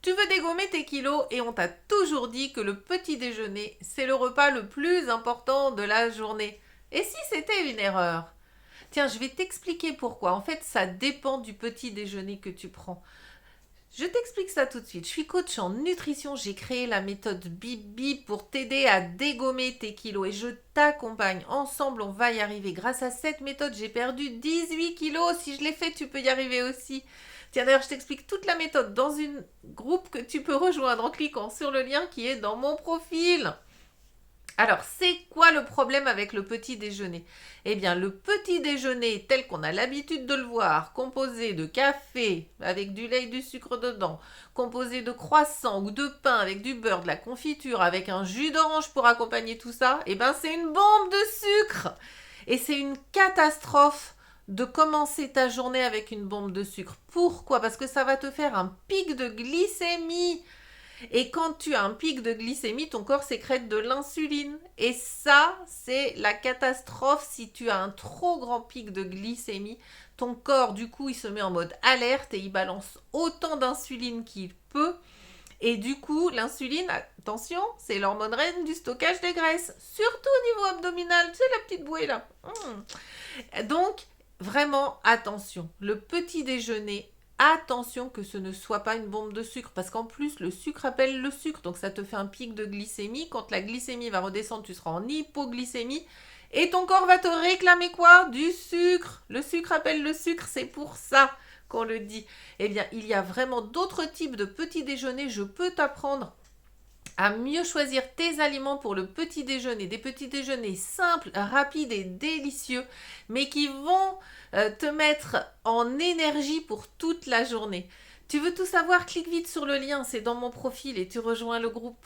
Tu veux dégommer tes kilos et on t'a toujours dit que le petit déjeuner, c'est le repas le plus important de la journée. Et si c'était une erreur? Tiens, je vais t'expliquer pourquoi. En fait, ça dépend du petit déjeuner que tu prends. Je t'explique ça tout de suite. Je suis coach en nutrition. J'ai créé la méthode Bibi pour t'aider à dégommer tes kilos et je t'accompagne. Ensemble, on va y arriver. Grâce à cette méthode, j'ai perdu 18 kilos. Si je l'ai fait, tu peux y arriver aussi. Tiens, d'ailleurs, je t'explique toute la méthode dans une groupe que tu peux rejoindre en cliquant sur le lien qui est dans mon profil. Alors, c'est quoi le problème avec le petit déjeuner? Eh bien, le petit déjeuner, tel qu'on a l'habitude de le voir, composé de café avec du lait et du sucre dedans, composé de croissants ou de pain avec du beurre, de la confiture, avec un jus d'orange pour accompagner tout ça, eh bien, c'est une bombe de sucre! Et c'est une catastrophe de commencer ta journée avec une bombe de sucre. Pourquoi? Parce que ça va te faire un pic de glycémie. Et quand tu as un pic de glycémie, ton corps sécrète de l'insuline. Et ça, c'est la catastrophe si tu as un trop grand pic de glycémie. Ton corps, du coup, il se met en mode alerte et il balance autant d'insuline qu'il peut. Et du coup, l'insuline, attention, c'est l'hormone reine du stockage des graisses. Surtout au niveau abdominal, tu sais la petite bouée là. Donc, vraiment, attention. Le petit déjeuner, attention que ce ne soit pas une bombe de sucre. Parce qu'en plus, le sucre appelle le sucre. Donc, ça te fait un pic de glycémie. Quand la glycémie va redescendre, tu seras en hypoglycémie. Et ton corps va te réclamer quoi? Du sucre. Le sucre appelle le sucre, c'est pour ça qu'on le dit. Eh bien, il y a vraiment d'autres types de petits déjeuners. Je peux t'apprendre à mieux choisir tes aliments pour le petit déjeuner. Des petits déjeuners simples, rapides et délicieux, mais qui vont te mettre en énergie pour toute la journée. Tu veux tout savoir? Clique vite sur le lien, c'est dans mon profil et tu rejoins le groupe.